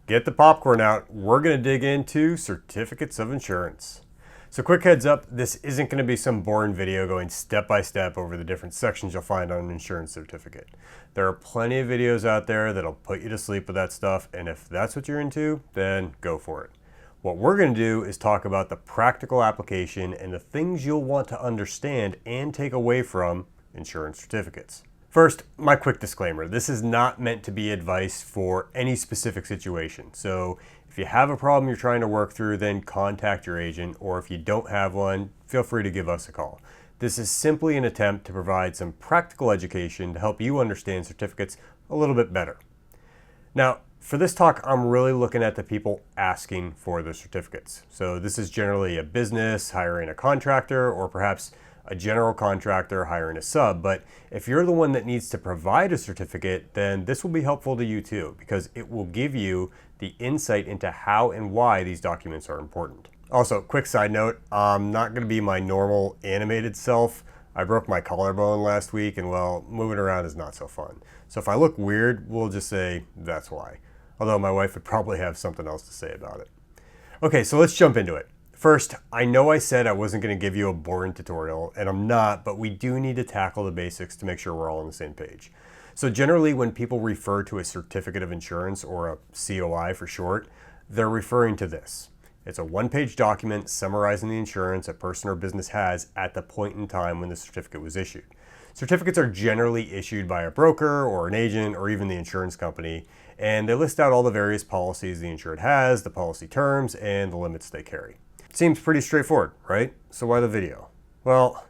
Get the popcorn out. We're going to dig into certificates of insurance. So quick heads up, this isn't going to be some boring video going step by step over the different sections you'll find on an insurance certificate. There are plenty of videos out there that'll put you to sleep with that stuff, and if that's what you're into, then go for it. What we're going to do is talk about the practical application and the things you'll want to understand and take away from insurance certificates. First, my quick disclaimer. This is not meant to be advice for any specific situation. So if you have a problem you're trying to work through, then contact your agent, or if you don't have one, feel free to give us a call. This is simply an attempt to provide some practical education to help you understand certificates a little bit better. Now, for this talk, I'm really looking at the people asking for the certificates. So this is generally a business hiring a contractor, or perhaps a general contractor hiring a sub. But if you're the one that needs to provide a certificate, then this will be helpful to you too, because it will give you the insight into how and why these documents are important. Also, quick side note, I'm not going to be my normal animated self. I broke my collarbone last week, and well, moving around is not so fun. So if I look weird, we'll just say that's why. Although my wife would probably have something else to say about it. Okay, so let's jump into it. First, I know I said I wasn't going to give you a boring tutorial, and I'm not, but we do need to tackle the basics to make sure we're all on the same page. So generally, when people refer to a certificate of insurance, or a COI for short, they're referring to this. It's a one-page document summarizing the insurance a person or business has at the point in time when the certificate was issued. Certificates are generally issued by a broker or an agent or even the insurance company, and they list out all the various policies the insured has, the policy terms, and the limits they carry. Seems pretty straightforward, right? So why the video? Well,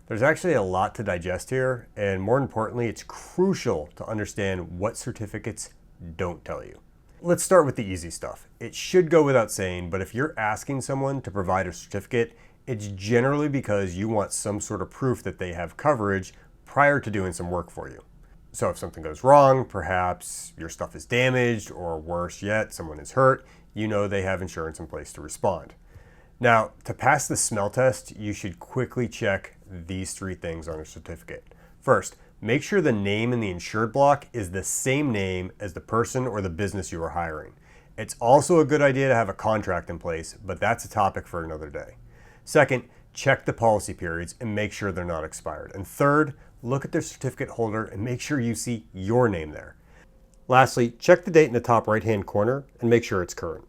there's actually a lot to digest here, and more importantly, it's crucial to understand what certificates don't tell you. Let's start with the easy stuff. It should go without saying, but if you're asking someone to provide a certificate, it's generally because you want some sort of proof that they have coverage prior to doing some work for you. So if something goes wrong, perhaps your stuff is damaged, or worse yet, someone is hurt, you know they have insurance in place to respond. Now, to pass the smell test, you should quickly check these three things on a certificate. First, make sure the name in the insured block is the same name as the person or the business you are hiring. It's also a good idea to have a contract in place, but that's a topic for another day. Second, check the policy periods and make sure they're not expired. And third, look at the certificate holder and make sure you see your name there. Lastly, check the date in the top right-hand corner and make sure it's current.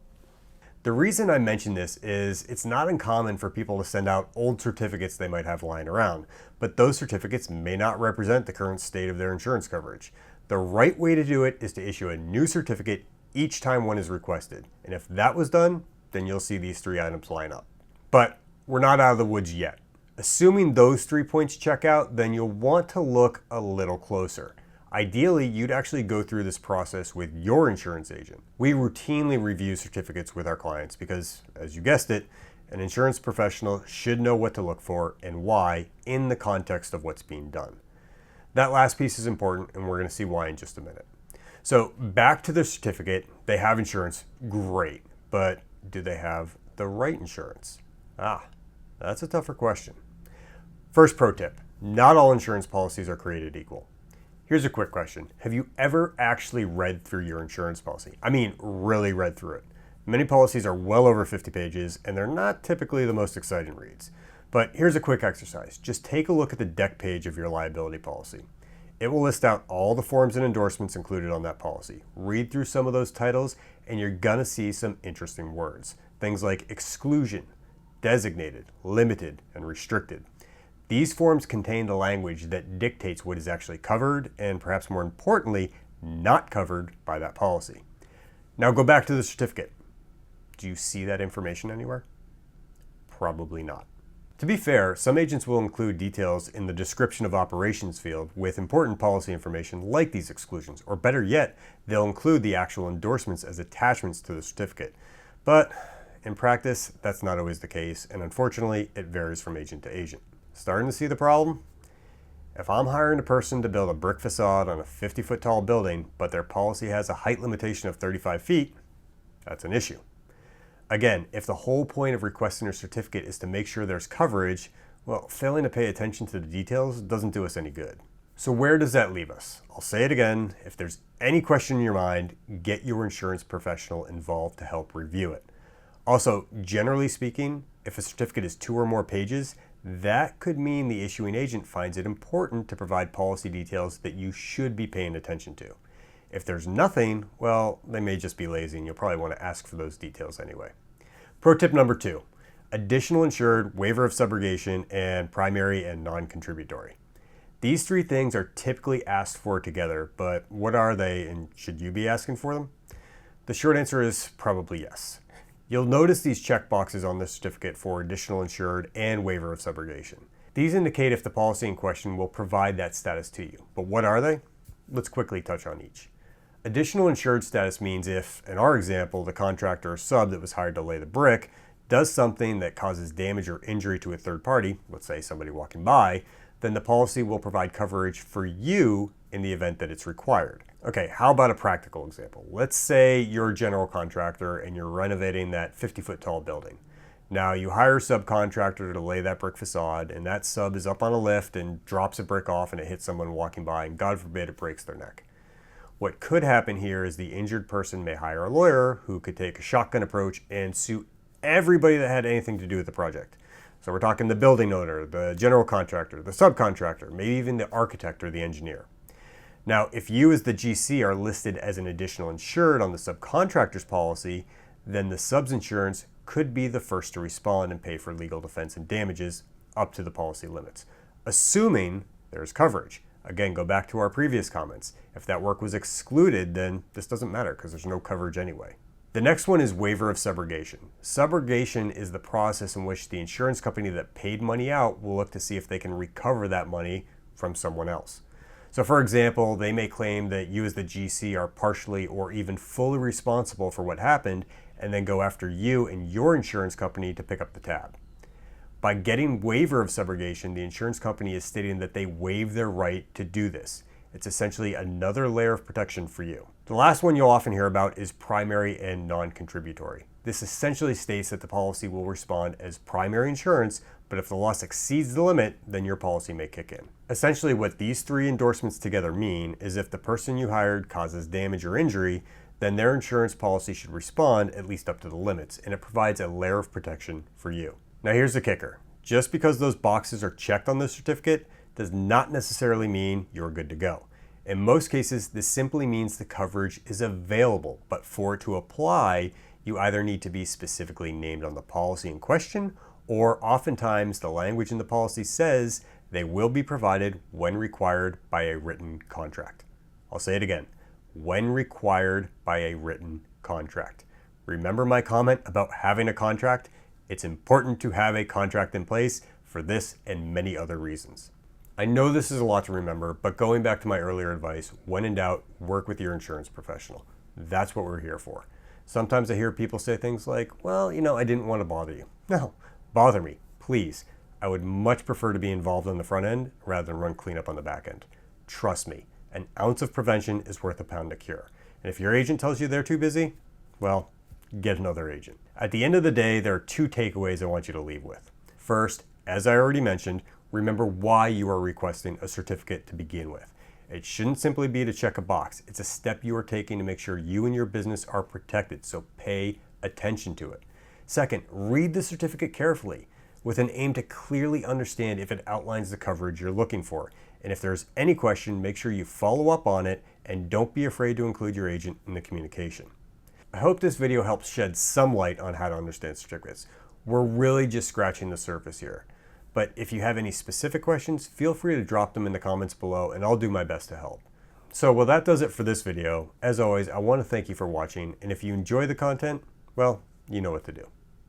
The reason I mention this is it's not uncommon for people to send out old certificates they might have lying around, but those certificates may not represent the current state of their insurance coverage. The right way to do it is to issue a new certificate each time one is requested. And if that was done, then you'll see these three items line up. But we're not out of the woods yet. Assuming those 3 points check out, then you'll want to look a little closer. Ideally, you'd actually go through this process with your insurance agent. We routinely review certificates with our clients because, as you guessed it, an insurance professional should know what to look for and why in the context of what's being done. That last piece is important, and we're going to see why in just a minute. So back to the certificate, they have insurance, great, but do they have the right insurance? That's a tougher question. First pro tip, not all insurance policies are created equal. Here's a quick question. Have you ever actually read through your insurance policy? I mean, really read through it. Many policies are well over 50 pages, and they're not typically the most exciting reads. But here's a quick exercise. Just take a look at the deck page of your liability policy. It will list out all the forms and endorsements included on that policy. Read through some of those titles, and you're gonna see some interesting words. Things like exclusion, designated, limited, and restricted. These forms contain the language that dictates what is actually covered and, perhaps more importantly, not covered by that policy. Now go back to the certificate. Do you see that information anywhere? Probably not. To be fair, some agents will include details in the description of operations field with important policy information like these exclusions, or better yet, they'll include the actual endorsements as attachments to the certificate. But in practice, that's not always the case, and unfortunately, it varies from agent to agent. Starting to see the problem? If I'm hiring a person to build a brick facade on a 50-foot tall building, but their policy has a height limitation of 35 feet, that's an issue. Again, if the whole point of requesting a certificate is to make sure there's coverage, well, failing to pay attention to the details doesn't do us any good. So where does that leave us? I'll say it again. If there's any question in your mind, get your insurance professional involved to help review it. Also, generally speaking, if a certificate is 2 or more pages, that could mean the issuing agent finds it important to provide policy details that you should be paying attention to. If there's nothing, well, they may just be lazy and you'll probably want to ask for those details anyway. Pro tip number 2, additional insured, waiver of subrogation, and primary and non-contributory. These 3 things are typically asked for together, but what are they and should you be asking for them? The short answer is probably yes. You'll notice these checkboxes on the certificate for additional insured and waiver of subrogation. These indicate if the policy in question will provide that status to you. But what are they? Let's quickly touch on each. Additional insured status means if, in our example, the contractor or sub that was hired to lay the brick does something that causes damage or injury to a third party, let's say somebody walking by, then the policy will provide coverage for you in the event that it's required. Okay, how about a practical example? Let's say you're a general contractor and you're renovating that 50-foot tall building. Now you hire a subcontractor to lay that brick facade, and that sub is up on a lift and drops a brick off and it hits someone walking by, and God forbid it breaks their neck. What could happen here is the injured person may hire a lawyer who could take a shotgun approach and sue everybody that had anything to do with the project. So we're talking the building owner, the general contractor, the subcontractor, maybe even the architect or the engineer. Now, if you as the GC are listed as an additional insured on the subcontractor's policy, then the sub's insurance could be the first to respond and pay for legal defense and damages up to the policy limits, assuming there's coverage. Again, go back to our previous comments. If that work was excluded, then this doesn't matter because there's no coverage anyway. The next one is waiver of subrogation. Subrogation is the process in which the insurance company that paid money out will look to see if they can recover that money from someone else. So for example, they may claim that you as the GC are partially or even fully responsible for what happened and then go after you and your insurance company to pick up the tab. By getting waiver of subrogation, the insurance company is stating that they waive their right to do this. It's essentially another layer of protection for you. The last one you'll often hear about is primary and non-contributory. This essentially states that the policy will respond as primary insurance, but if the loss exceeds the limit, then your policy may kick in. Essentially what these 3 endorsements together mean is if the person you hired causes damage or injury, then their insurance policy should respond at least up to the limits, and it provides a layer of protection for you. Now here's the kicker. Just because those boxes are checked on the certificate does not necessarily mean you're good to go. In most cases, this simply means the coverage is available, but for it to apply, you either need to be specifically named on the policy in question, or oftentimes the language in the policy says they will be provided when required by a written contract. I'll say it again, when required by a written contract. Remember my comment about having a contract? It's important to have a contract in place for this and many other reasons. I know this is a lot to remember, but going back to my earlier advice, when in doubt, work with your insurance professional. That's what we're here for. Sometimes I hear people say things like, well, I didn't want to bother you. No, bother me, please. I would much prefer to be involved on the front end rather than run cleanup on the back end. Trust me, an ounce of prevention is worth a pound of cure. And if your agent tells you they're too busy, well, get another agent. At the end of the day, there are 2 takeaways I want you to leave with. First, as I already mentioned, remember why you are requesting a certificate to begin with. It shouldn't simply be to check a box. It's a step you are taking to make sure you and your business are protected, so pay attention to it. Second, read the certificate carefully with an aim to clearly understand if it outlines the coverage you're looking for. And if there's any question, make sure you follow up on it and don't be afraid to include your agent in the communication. I hope this video helps shed some light on how to understand certificates. We're really just scratching the surface here. But if you have any specific questions, feel free to drop them in the comments below and I'll do my best to help. So, well, that does it for this video. As always, I want to thank you for watching, and if you enjoy the content, well, you know what to do.